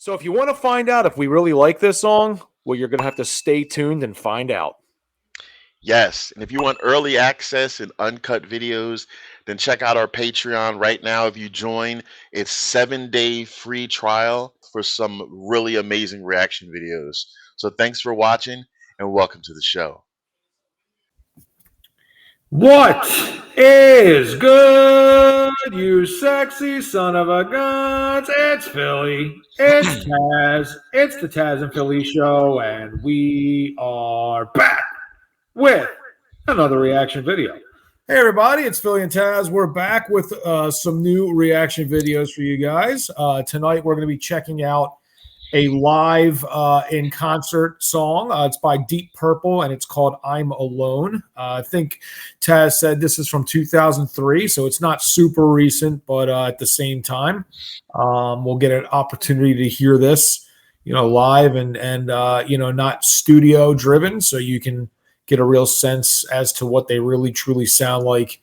So if you want to find out if we really like this song, well, you're going to have to stay tuned and find out. Yes, and if you want early access and uncut videos, then check out our Patreon right now. If you join, it's 7-day free trial for some really amazing reaction videos. So thanks for watching and welcome to the show. What is good, you sexy son of a guns? It's Philly. It's Tazzz. It's the Tazzz and Philly show, and we are back with another reaction video. Hey, everybody, it's Philly and Tazzz. We're back with some new reaction videos for you guys. Tonight, we're going to be checking out a live in concert song. It's by Deep Purple and it's called I'm Alone. I think Tazzz said this is from 2003, so it's not super recent, but at the same time, we'll get an opportunity to hear this, live and not studio driven, so you can get a real sense as to what they really truly sound like,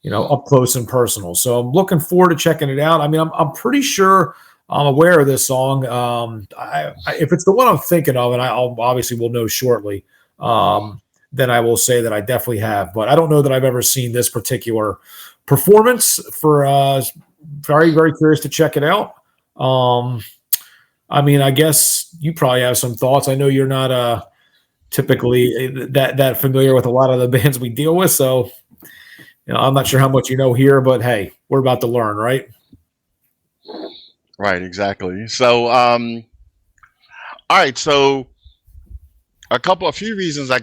up close and personal. So I'm looking forward to checking it out. I mean, I'm pretty sure I'm aware of this song. If it's the one I'm thinking of, and I'll obviously will know shortly, then I will say that I definitely have. But I don't know that I've ever seen this particular performance. Very, very curious to check it out. I mean, I guess you probably have some thoughts. I know you're not typically that familiar with a lot of the bands we deal with, so I'm not sure how much you know here, but hey, we're about to learn, right? Right, exactly. So, all right. So, a couple reasons I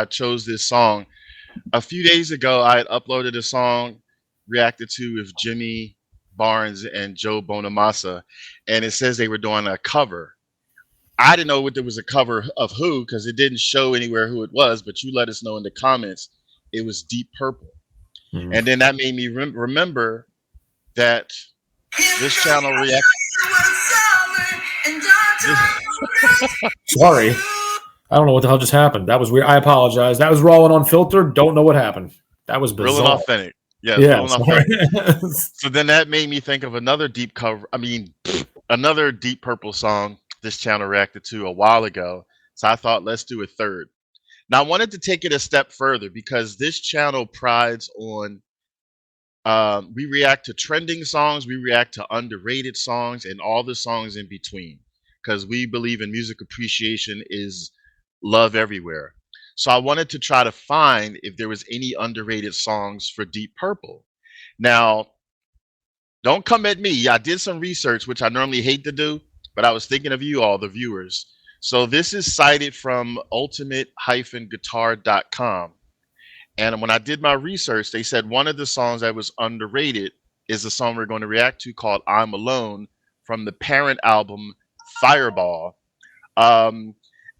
chose this song. A few days ago, I had uploaded a song reacted to with Jimmy Barnes and Joe Bonamassa, and it says they were doing a cover. I didn't know what there was a cover of who because it didn't show anywhere who it was, but you let us know in the comments it was Deep Purple. Mm-hmm. And then that made me remember that this channel react. Sorry, I don't know what the hell just happened. That was weird. I apologize. That was rolling unfiltered. Don't know what happened. That was bizarre. Real and authentic. Yeah. Authentic. So then that made me think of another deep Purple song this channel reacted to a while ago. So I thought, let's do a third. Now I wanted to take it a step further because this channel prides on we react to trending songs, we react to underrated songs, and all the songs in between. Because we believe in music appreciation is love everywhere. So I wanted to try to find if there was any underrated songs for Deep Purple. Now, don't come at me. I did some research, which I normally hate to do, but I was thinking of you all, the viewers. So this is cited from ultimate-guitar.com. And when I did my research, they said one of the songs that was underrated is the song we're going to react to called I'm Alone from the parent album Fireball.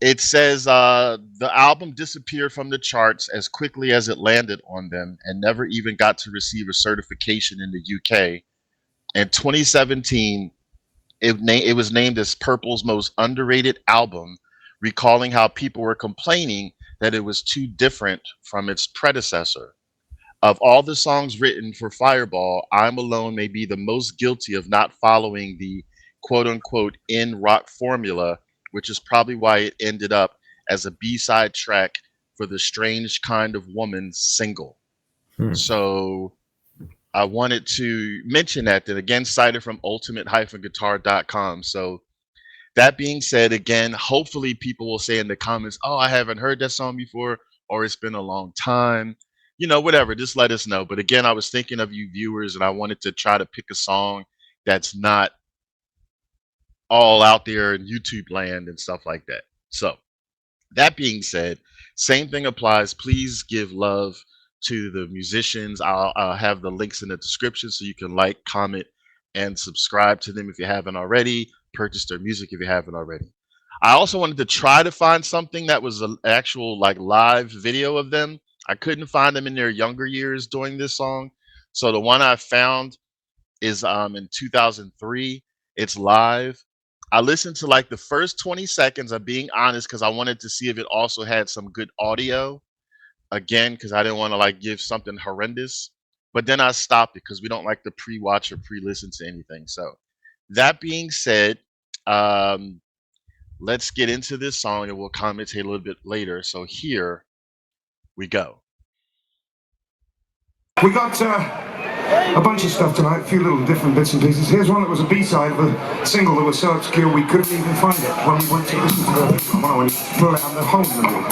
It says the album disappeared from the charts as quickly as it landed on them and never even got to receive a certification in the UK. In 2017, it was named as Purple's most underrated album, recalling how people were complaining that it was too different from its predecessor. Of all the songs written for Fireball, I'm Alone may be the most guilty of not following the quote-unquote in rock formula, which is probably why it ended up as a B-side track for the Strange Kind of Woman single. So I wanted to mention that again, cited from ultimate-guitar.com. So that being said, again, hopefully people will say in the comments, oh, I haven't heard that song before, or it's been a long time, whatever, just let us know. But again, I was thinking of you viewers and I wanted to try to pick a song that's not all out there in YouTube land and stuff like that. So that being said, same thing applies. Please give love to the musicians. I'll have the links in the description so you can like, comment, and subscribe to them if you haven't already. Purchase their music if you haven't already. I also wanted to try to find something that was an actual live video of them. I couldn't find them in their younger years doing this song. So the one I found is in 2003. It's live. I listened to the first 20 seconds of being honest because I wanted to see if it also had some good audio. Again, because I didn't want to give something horrendous. But then I stopped it because we don't like to pre-watch or pre-listen to anything. So that being said, Let's get into this song and we'll commentate a little bit later. So here we go. We got a bunch of stuff tonight, a few little different bits and pieces. Here's one that was a B-side of a single that was so obscure we couldn't even find it when we went to listen to the when we pulled out the home video.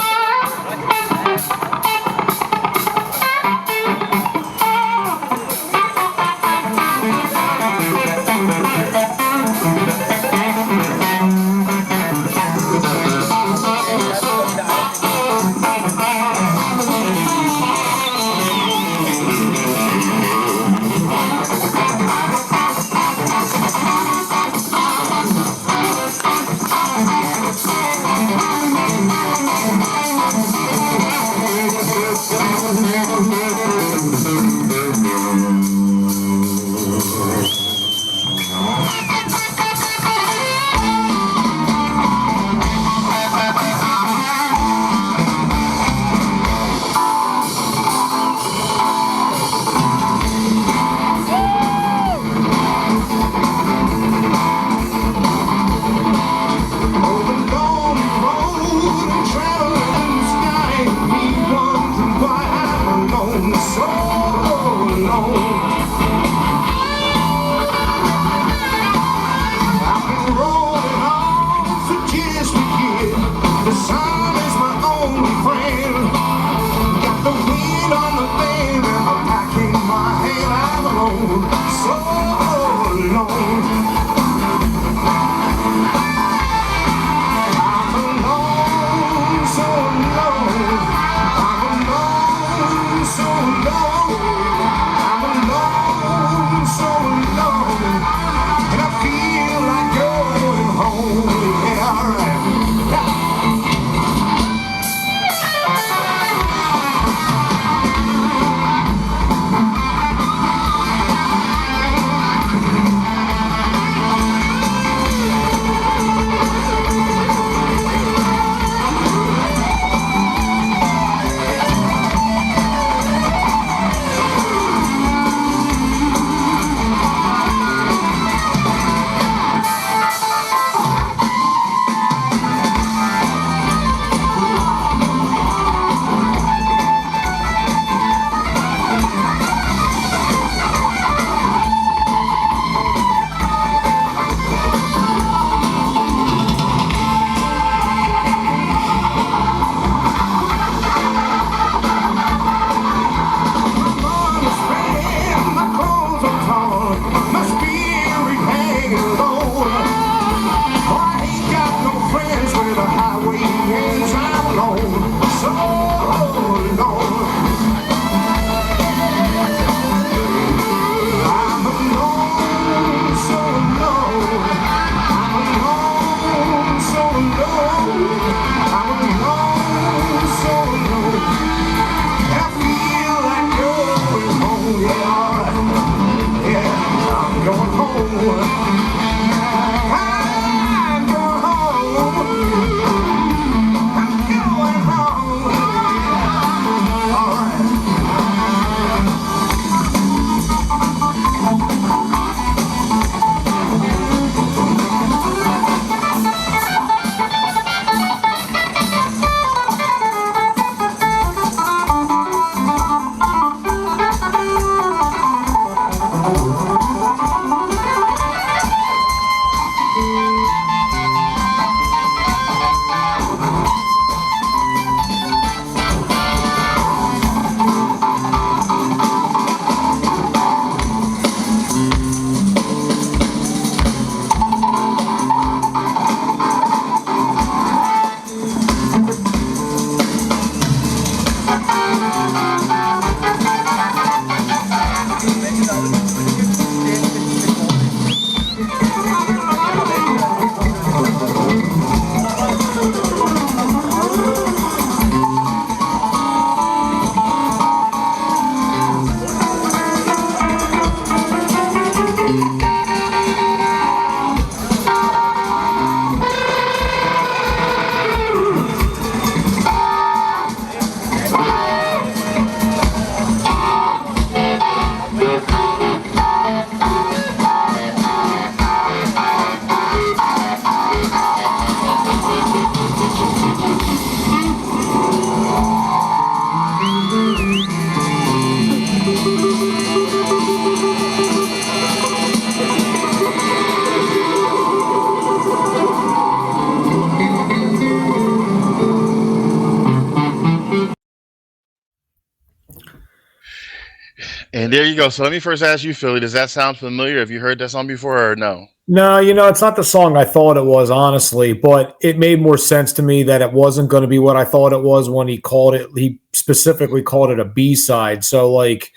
And there you go. So let me first ask you, Philly, does that sound familiar? Have you heard that song before or no? No, it's not the song I thought it was, honestly, but it made more sense to me that it wasn't going to be what I thought it was when he specifically called it a B-side. So, like,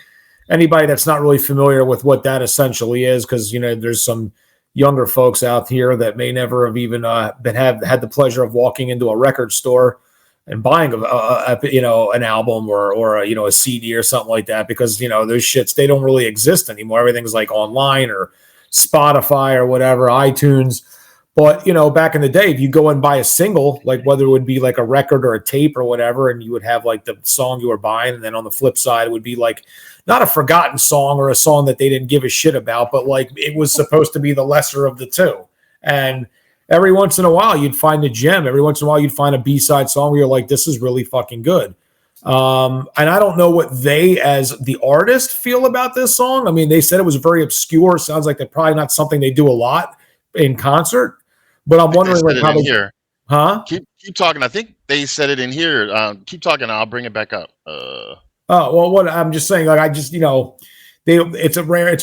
anybody that's not really familiar with what that essentially is, because, there's some younger folks out here that may never have even had the pleasure of walking into a record store and buying an album or a CD or something like that, because, those shits, they don't really exist anymore. Everything's like online or Spotify or whatever, iTunes. But, back in the day, if you go and buy a single, like whether it would be like a record or a tape or whatever, and you would have like the song you were buying, and then on the flip side, it would be like not a forgotten song or a song that they didn't give a shit about, but like it was supposed to be the lesser of the two. And every once in a while, you'd find a gem. Every once in a while, you'd find a B-side song where you're like, this is really fucking good. And I don't know what they, as the artist, feel about this song. I mean, they said it was very obscure. Sounds like they're probably not something they do a lot in concert. But I'm wondering, like, how they here. Huh? Keep talking. I think they said it in here. Keep talking. I'll bring it back up. Oh, well, what I'm just saying, like, I just, it's a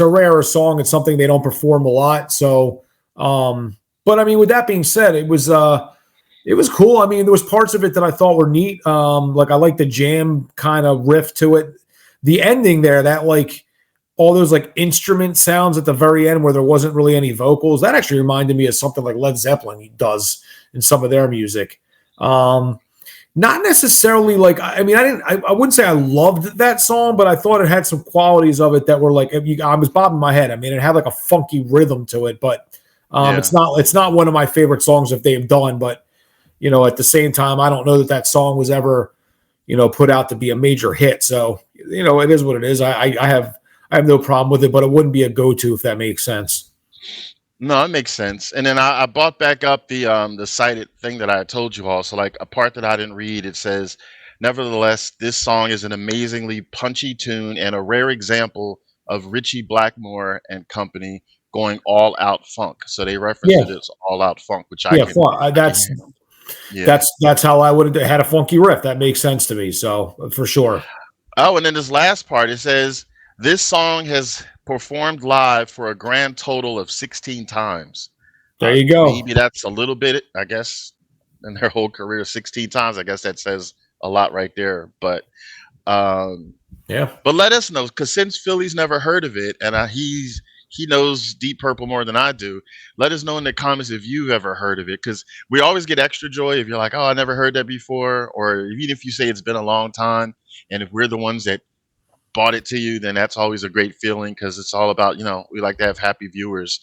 rarer song. It's something they don't perform a lot. So, but I mean, with that being said, it was cool. I mean, there was parts of it that I thought were neat. Like I like the jam kind of riff to it. The ending there, that like all those like instrument sounds at the very end where there wasn't really any vocals, that actually reminded me of something like Led Zeppelin does in some of their music. Not necessarily like, I mean, I wouldn't say I loved that song, but I thought it had some qualities of it that were like, I was bobbing my head. I mean, it had like a funky rhythm to it, but it's not one of my favorite songs that they've done. But, at the same time, I don't know that song was ever, put out to be a major hit. So, it is what it is. I have no problem with it, but it wouldn't be a go-to, if that makes sense. No, it makes sense. And then I brought back up the cited thing that I told you all. So like a part that I didn't read, it says, nevertheless, this song is an amazingly punchy tune and a rare example of Ritchie Blackmore and company going all out funk. So they reference it as all out funk, which that's how I would have had a funky riff. That makes sense to me. So for sure. Oh, and then this last part, it says, this song has performed live for a grand total of 16 times. There you go. Maybe that's a little bit, I guess, in their whole career, 16 times. I guess that says a lot right there. But yeah. But let us know, because since Philly's never heard of it, and he knows Deep Purple more than I do, let us know in the comments if you've ever heard of it, because we always get extra joy if you're like, oh, I never heard that before, or even if you say it's been a long time, and if we're the ones that bought it to you, then that's always a great feeling, because it's all about, we like to have happy viewers.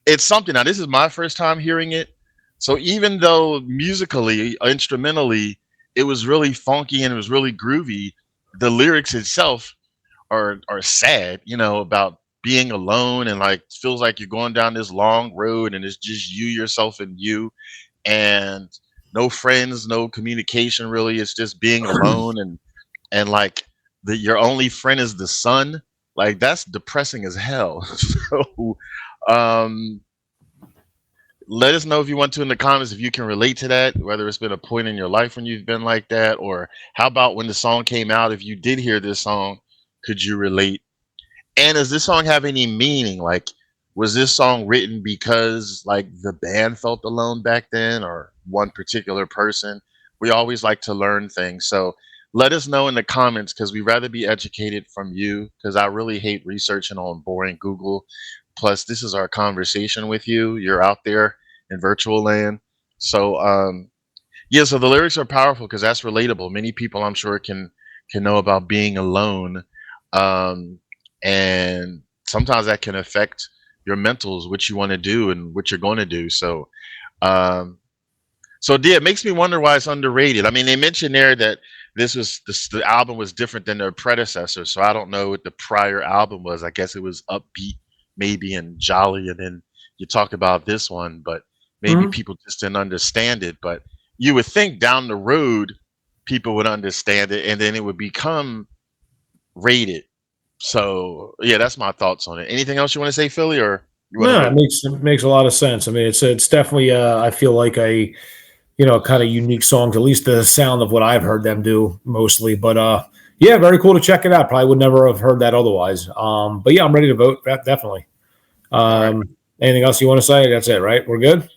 It's something. Now, this is my first time hearing it, so even though musically, instrumentally, it was really funky and it was really groovy, the lyrics itself are sad, about being alone, and like feels like you're going down this long road and it's just you, yourself, and you, and no friends, no communication really. It's just being alone, and like your only friend is the sun. Like, that's depressing as hell. So let us know if you want to in the comments if you can relate to that, whether it's been a point in your life when you've been like that, or how about when the song came out, if you did hear this song, could you relate? And does this song have any meaning? Like, was this song written because like the band felt alone back then, or one particular person? We always like to learn things. So let us know in the comments, because we'd rather be educated from you, because I really hate researching on boring Google. Plus, this is our conversation with you. You're out there in virtual land. So so the lyrics are powerful because that's relatable. Many people, I'm sure, can know about being alone. And sometimes that can affect your mentals, what you want to do and what you're going to do. So it makes me wonder why it's underrated. I mean, they mentioned there that the album was different than their predecessor. So I don't know what the prior album was. I guess it was upbeat, maybe, and jolly. And then you talk about this one, but maybe people just didn't understand it. But you would think down the road, people would understand it, and then it would become rated. So yeah, that's my thoughts on it. Anything else you want to say, Philly? Or it makes a lot of sense. I mean, it's definitely I feel like a kind of unique song, at least the sound of what I've heard them do mostly. But Yeah, very cool to check it out. Probably would never have heard that otherwise. But yeah, I'm ready to vote. Definitely. Right. Anything else you want to say? That's it, right? We're good?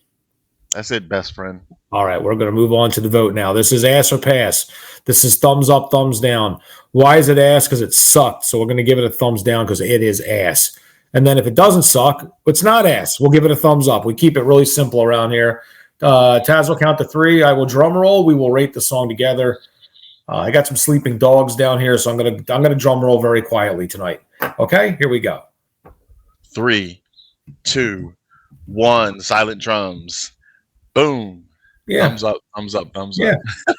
That's it, best friend. All right, we're going to move on to the vote now. This is ass or pass. This is thumbs up, thumbs down. Why is it ass? Because it sucked. So we're going to give it a thumbs down because it is ass. And then if it doesn't suck, it's not ass. We'll give it a thumbs up. We keep it really simple around here. Tazzz will count to 3. I will drum roll. We will rate the song together. I got some sleeping dogs down here, so I'm gonna drum roll very quietly tonight. Okay, here we go. 3, 2, 1. Silent drums. Boom. Yeah. Thumbs up. Thumbs up. Thumbs Yeah.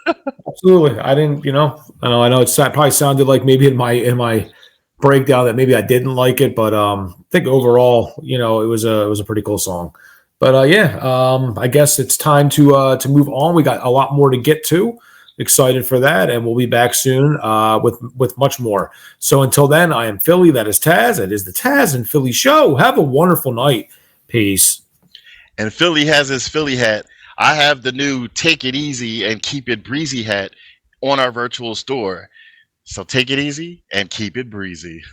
up. Absolutely. I didn't. I know it probably sounded like maybe in my breakdown that maybe I didn't like it, but I think overall, it was a pretty cool song. But I guess it's time to move on. We got a lot more to get to. Excited for that, and we'll be back soon with much more. So until then, I am Philly. That is Tazzz. It is the Tazzz and Philly Show. Have a wonderful night. Peace. And Philly has his Philly hat. I have the new Take It Easy and Keep It Breezy hat on our virtual store. So take it easy and keep it breezy.